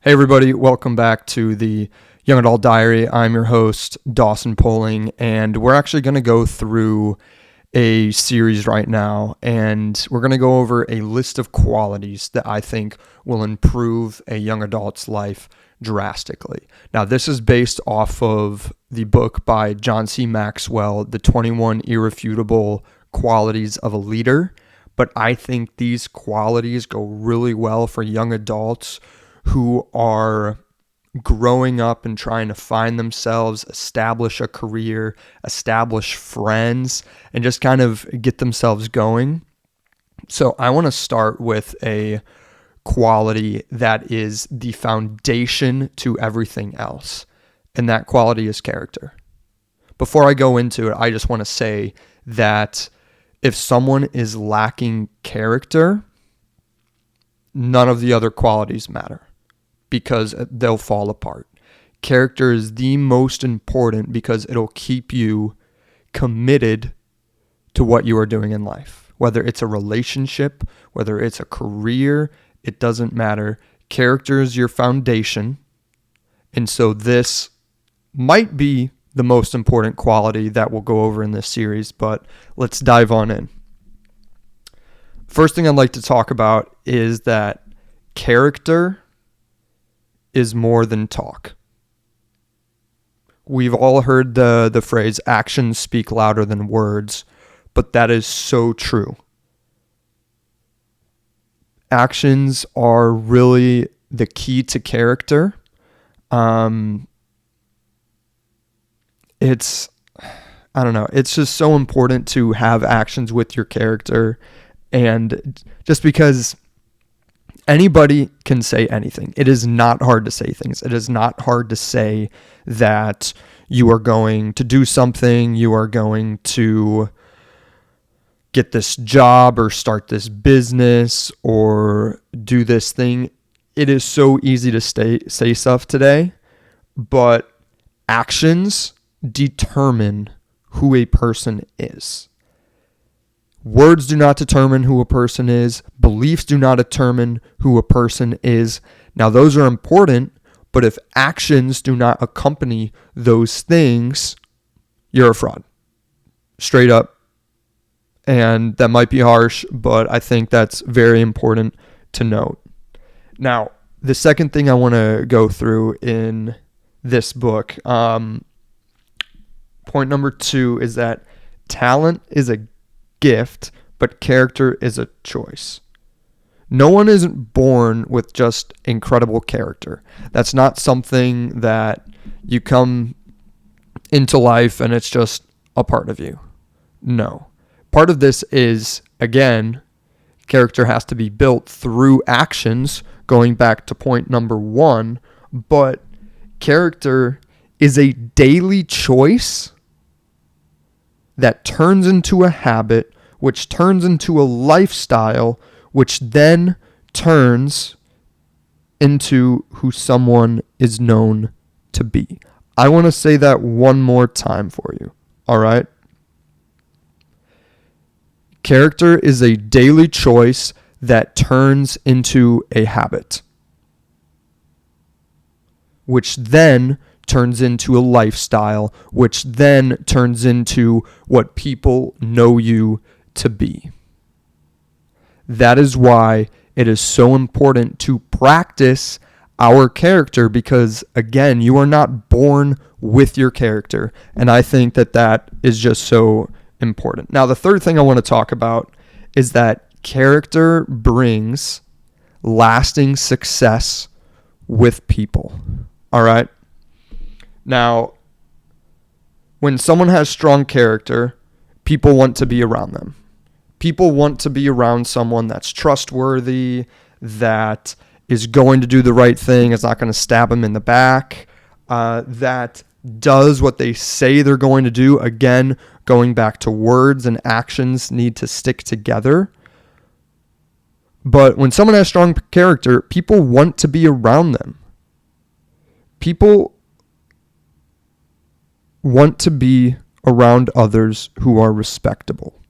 Hey everybody, welcome back to the Young Adult Diary. I'm your host, Dawson Poling, and we're actually going to go through a series right now, and we're going to go over a list of qualities that I think will improve a young adult's life drastically. Now, this is based off of the book by John C. Maxwell, The 21 Irrefutable Qualities of a Leader, but I think these qualities go really well for young adults who are growing up and trying to find themselves, establish a career, establish friends, and just kind of get themselves going. So I want to start with a quality that is the foundation to everything else, and that quality is character. Before I go into it, I just want to say that if someone is lacking character, none of the other qualities matter, because they'll fall apart. Character is the most important because it'll keep you committed to what you are doing in life. Whether it's a relationship, whether it's a career, it doesn't matter. Character is your foundation. And so this might be the most important quality that we'll go over in this series, but let's dive on in. First thing I'd like to talk about is that character is more than talk. We've all heard the phrase, actions speak louder than words, but that is so true. Actions are really the key to character. It's just so important to have actions with your character, and just because anybody can say anything. It is not hard to say things. It is not hard to say that you are going to do something, you are going to get this job or start this business or do this thing. It is so easy to say stuff today, but actions determine who a person is. Words do not determine who a person is. Beliefs do not determine who a person is. Now, those are important, but if actions do not accompany those things, you're a fraud. Straight up. And that might be harsh, but I think that's very important to note. Now, the second thing I want to go through in this book, point number 2 is that talent is a gift, but character is a choice. No one isn't born with just incredible character. That's not something that you come into life and it's just a part of you. No. Part of this is, again, character has to be built through actions, going back to point number 1, but character is a daily choice that turns into a habit, which turns into a lifestyle, which then turns into who someone is known to be. I want to say that one more time for you, all right? Character is a daily choice that turns into a habit, which then turns into a lifestyle, which then turns into what people know you to be. That is why it is so important to practice our character, because, again, you are not born with your character, and I think that is just so important. Now, the third thing I want to talk about is that character brings lasting success with people, all right? Now, when someone has strong character, people want to be around them. People want to be around someone that's trustworthy, that is going to do the right thing, is not going to stab them in the back, that does what they say they're going to do. Again, going back to words and actions need to stick together. But when someone has strong character, people want to be around them. People want to be around others who are respectable.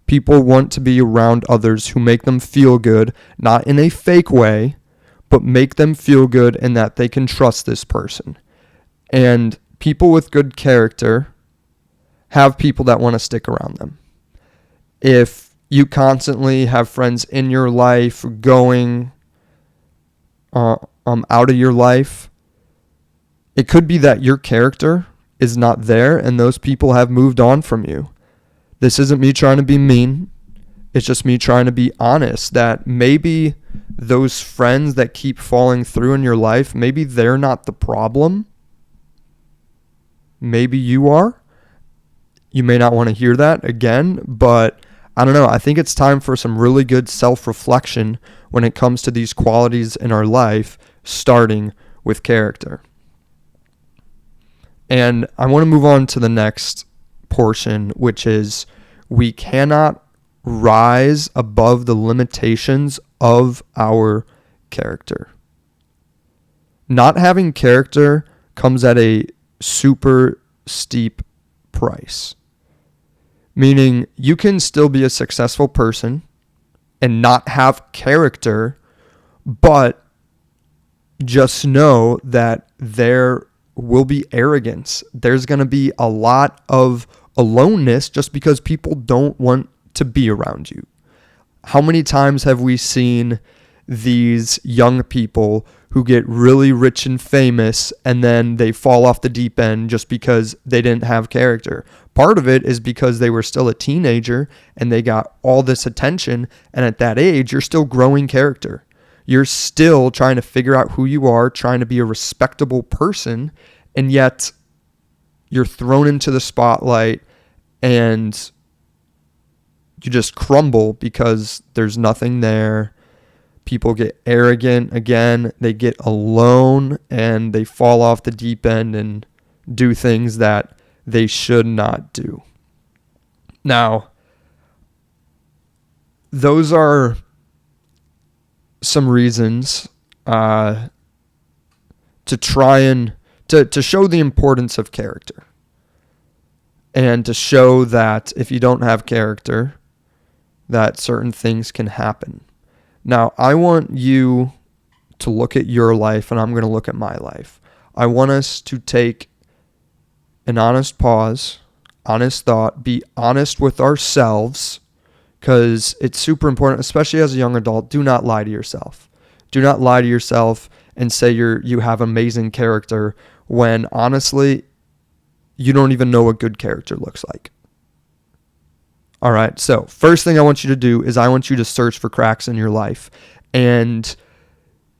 People want to be around others who make them feel good, not in a fake way, but make them feel good and that they can trust this person. And people with good character have people that want to stick around them. If you constantly have friends in your life going out of your life, it could be that your character is not there and those people have moved on from you. This isn't me trying to be mean. It's just me trying to be honest that maybe those friends that keep falling through in your life, maybe they're not the problem. Maybe you are. You may not want to hear that again, but I don't know. I think it's time for some really good self-reflection when it comes to these qualities in our life, starting with character. And I want to move on to the next portion, which is we cannot rise above the limitations of our character. Not having character comes at a super steep price. Meaning you can still be a successful person and not have character, but just know that there will be arrogance. There's going to be a lot of aloneness just because people don't want to be around you. How many times have we seen these young people who get really rich and famous and then they fall off the deep end just because they didn't have character? Part of it is because they were still a teenager and they got all this attention, and at that age, you're still growing character. You're still trying to figure out who you are, trying to be a respectable person, and yet you're thrown into the spotlight and you just crumble because there's nothing there. People get arrogant again, they get alone, and they fall off the deep end and do things that they should not do. Now, those are some reasons to try and to show the importance of character, and to show that if you don't have character, that certain things can happen. Now, I want you to look at your life, and I'm going to look at my life. I want us to take an honest pause, honest thought, be honest with ourselves, because it's super important, especially as a young adult. Do not lie to yourself. Do not lie to yourself and say you have amazing character when honestly, you don't even know what good character looks like. All right, so first thing I want you to do is I want you to search for cracks in your life. And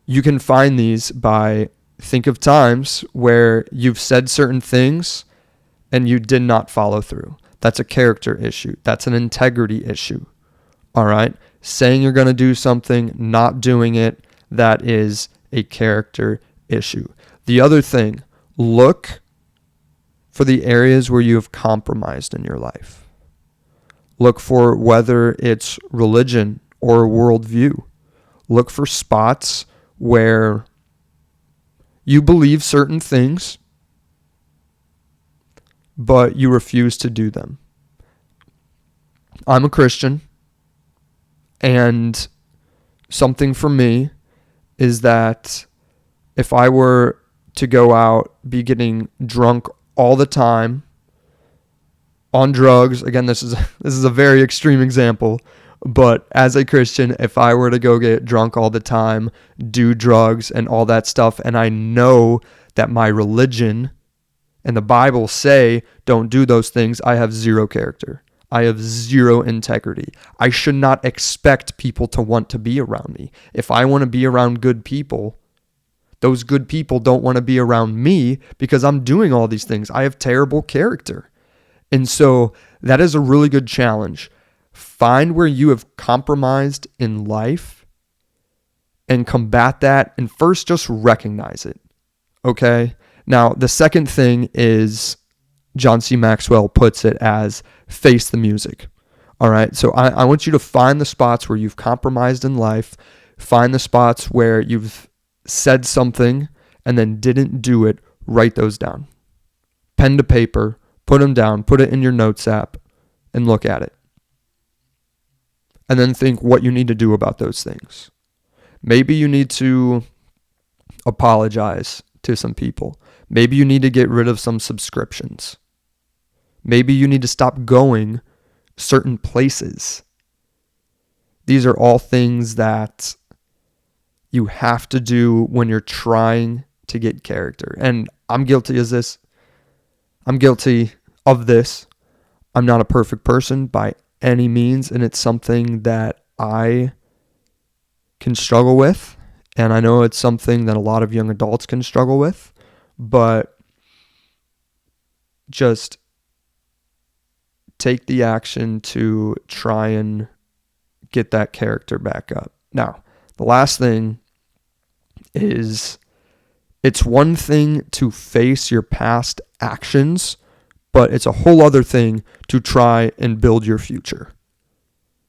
you can find these by think of times where you've said certain things and you did not follow through. That's a character issue. That's an integrity issue. All right, saying you're going to do something, not doing it, that is a character issue. The other thing, look for the areas where you have compromised in your life. Look for whether it's religion or worldview. Look for spots where you believe certain things, but you refuse to do them. I'm a Christian, and something for me is that if I were to go out, be getting drunk all the time, on drugs, again, this is a very extreme example, but as a Christian, if I were to go get drunk all the time, do drugs and all that stuff, and I know that my religion and the Bible say don't do those things, I have zero character. I have zero integrity. I should not expect people to want to be around me. If I want to be around good people, those good people don't want to be around me because I'm doing all these things. I have terrible character. And so that is a really good challenge. Find where you have compromised in life and combat that. And first, just recognize it. Okay? Now, the second thing is John C. Maxwell puts it as face the music. All right? So I want you to find the spots where you've compromised in life. Find the spots where you've said something and then didn't do it. Write those down. Pen to paper. Put them down, put it in your notes app, and look at it. And then think what you need to do about those things. Maybe you need to apologize to some people. Maybe you need to get rid of some subscriptions. Maybe you need to stop going certain places. These are all things that you have to do when you're trying to get character. And I'm guilty of this. I'm guilty of this. I'm not a perfect person by any means, and it's something that I can struggle with. And I know it's something that a lot of young adults can struggle with, but just take the action to try and get that character back up. Now, the last thing is, it's one thing to face your past actions, but it's a whole other thing to try and build your future.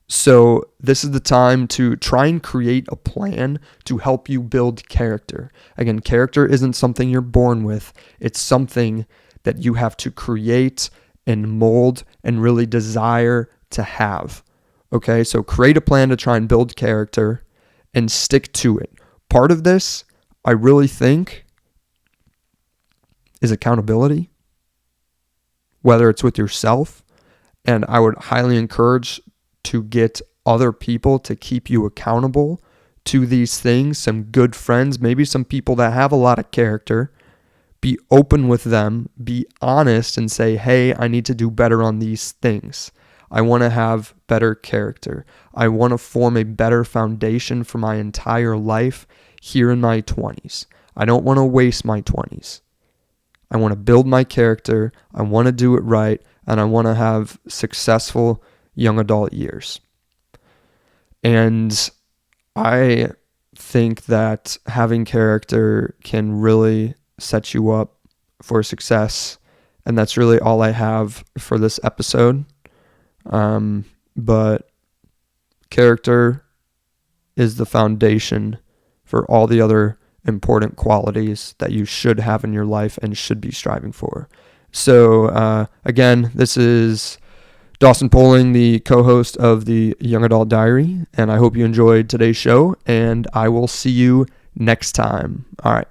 So this is the time to try and create a plan to help you build character. Again, character isn't something you're born with. It's something that you have to create and mold and really desire to have. Okay, so create a plan to try and build character and stick to it. Part of this, I really think, is accountability, whether it's with yourself. And I would highly encourage to get other people to keep you accountable to these things, some good friends, maybe some people that have a lot of character. Be open with them, be honest and say, hey, I need to do better on these things. I want to have better character. I want to form a better foundation for my entire life here in my 20s. I don't want to waste my 20s. I want to build my character. I want to do it right. And I want to have successful young adult years. And I think that having character can really set you up for success. And that's really all I have for this episode. But character is the foundation for all the other important qualities that you should have in your life and should be striving for. So again, this is Dawson Poling, the co-host of the Young Adult Diary, and I hope you enjoyed today's show, and I will see you next time. All right.